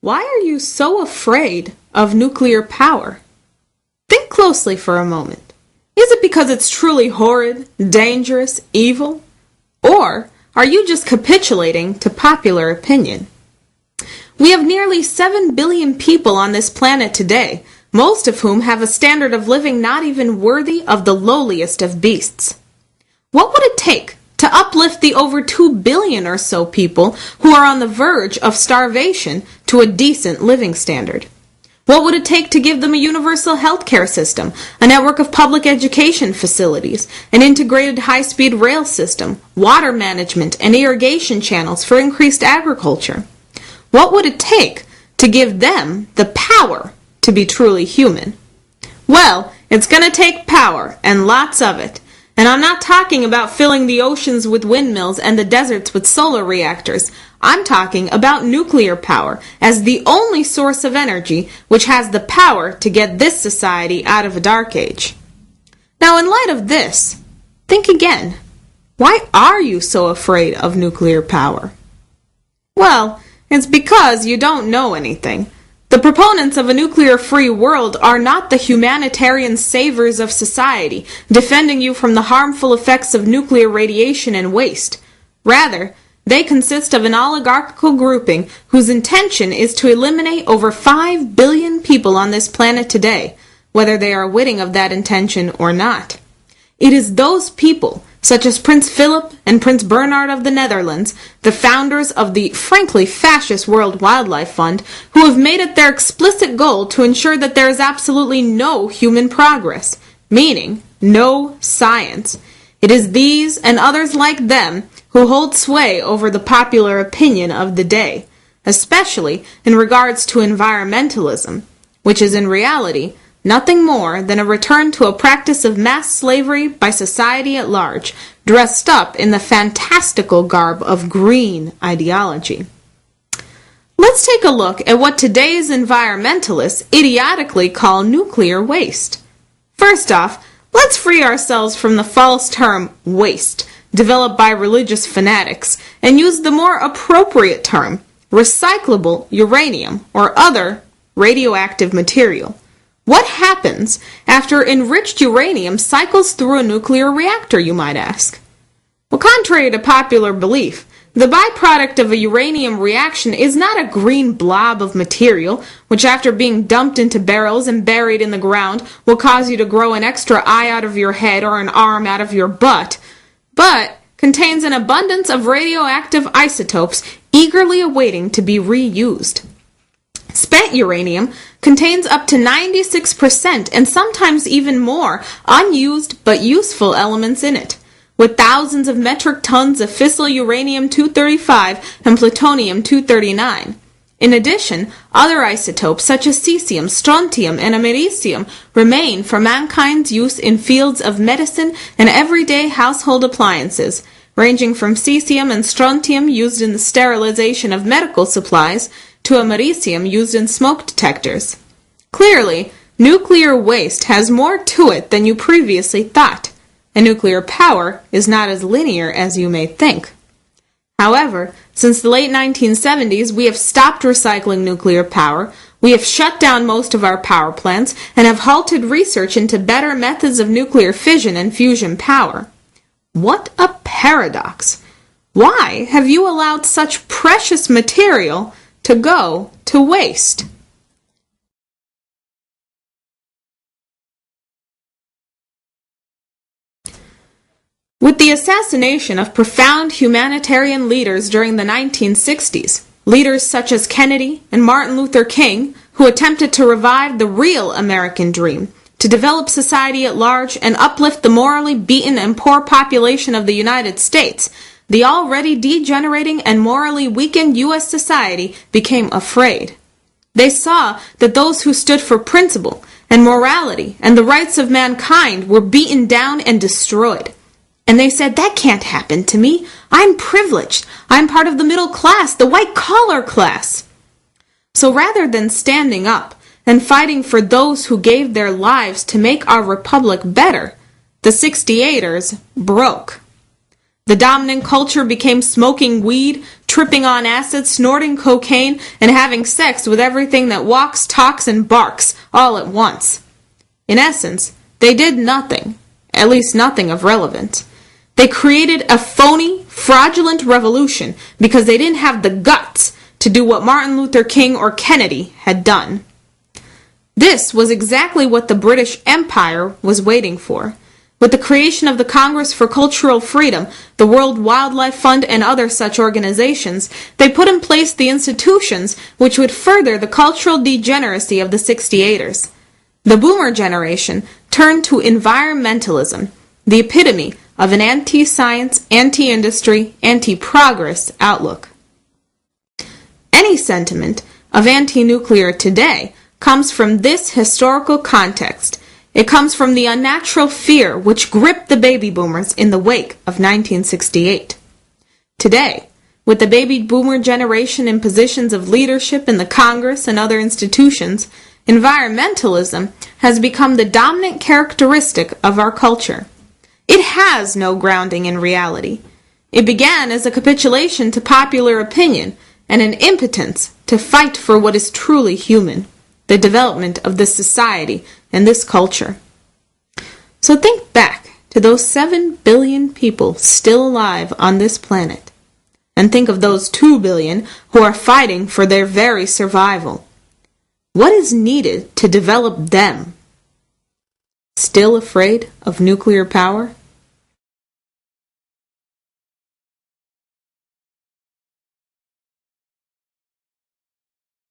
Why are you so afraid of nuclear power? Think closely for a moment. Is it because it's truly horrid, dangerous, evil? Or are you just capitulating to popular opinion? We have nearly 7 billion people on this planet today, most of whom have a standard of living not even worthy of the lowliest of beasts. What would it take to uplift the over 2 billion or so people who are on the verge of starvation to a decent living standard? What would it take to give them a universal healthcare system, a network of public education facilities, an integrated high-speed rail system, water management, and irrigation channels for increased agriculture? What would it take to give them the power to be truly human? Well, it's going to take power, and lots of it. And I'm not talking about filling the oceans with windmills and the deserts with solar reactors. I'm talking about nuclear power as the only source of energy which has the power to get this society out of a dark age. Now, in light of this, think again. Why are you so afraid of nuclear power? Well, it's because you don't know anything. The proponents of a nuclear-free world are not the humanitarian savers of society, defending you from the harmful effects of nuclear radiation and waste. Rather, they consist of an oligarchical grouping whose intention is to eliminate over 5 billion people on this planet today, whether they are witting of that intention or not. It is those people, such as Prince Philip and Prince Bernhard of the Netherlands, the founders of the frankly fascist World Wildlife Fund, who have made it their explicit goal to ensure that there is absolutely no human progress, meaning no science. It is these and others like them who hold sway over the popular opinion of the day, especially in regards to environmentalism, which is in reality nothing more than a return to a practice of mass slavery by society at large, dressed up in the fantastical garb of green ideology. Let's take a look at what today's environmentalists idiotically call nuclear waste. First off, let's free ourselves from the false term waste, developed by religious fanatics, and use the more appropriate term, recyclable uranium or other radioactive material. What happens after enriched uranium cycles through a nuclear reactor, you might ask? Well, contrary to popular belief, the byproduct of a uranium reaction is not a green blob of material, which after being dumped into barrels and buried in the ground will cause you to grow an extra eye out of your head or an arm out of your butt, but contains an abundance of radioactive isotopes eagerly awaiting to be reused. Spent uranium contains up to 96% and sometimes even more unused but useful elements in it, with thousands of metric tons of fissile uranium-235 and plutonium-239. In addition, other isotopes such as cesium, strontium, and americium remain for mankind's use in fields of medicine and everyday household appliances, ranging from cesium and strontium used in the sterilization of medical supplies to americium used in smoke detectors. Clearly, nuclear waste has more to it than you previously thought, and nuclear power is not as linear as you may think. However, since the late 1970s, we have stopped recycling nuclear power, we have shut down most of our power plants, and have halted research into better methods of nuclear fission and fusion power. What a paradox! Why have you allowed such precious material to go to waste? With the assassination of profound humanitarian leaders during the 1960s, leaders such as Kennedy and Martin Luther King, who attempted to revive the real American dream, to develop society at large and uplift the morally beaten and poor population of the United States, the already degenerating and morally weakened U.S. society became afraid. They saw that those who stood for principle and morality and the rights of mankind were beaten down and destroyed. And they said, that can't happen to me. I'm privileged. I'm part of the middle class, the white-collar class. So rather than standing up and fighting for those who gave their lives to make our republic better, the 68ers broke. The dominant culture became smoking weed, tripping on acid, snorting cocaine, and having sex with everything that walks, talks, and barks all at once. In essence, they did nothing, at least nothing of relevance. They created a phony, fraudulent revolution because they didn't have the guts to do what Martin Luther King or Kennedy had done. This was exactly what the British Empire was waiting for. With the creation of the Congress for Cultural Freedom, the World Wildlife Fund, and other such organizations, they put in place the institutions which would further the cultural degeneracy of the 68ers. The boomer generation turned to environmentalism, the epitome of an anti-science, anti-industry, anti-progress outlook. Any sentiment of anti-nuclear today comes from this historical context. It comes from the unnatural fear which gripped the baby boomers in the wake of 1968. Today, with the baby boomer generation in positions of leadership in the Congress and other institutions, environmentalism has become the dominant characteristic of our culture. It has no grounding in reality. It began as a capitulation to popular opinion and an impotence to fight for what is truly human, the development of this society and this culture. So think back to those 7 billion people still alive on this planet, and think of those 2 billion who are fighting for their very survival. What is needed to develop them? Still afraid of nuclear power?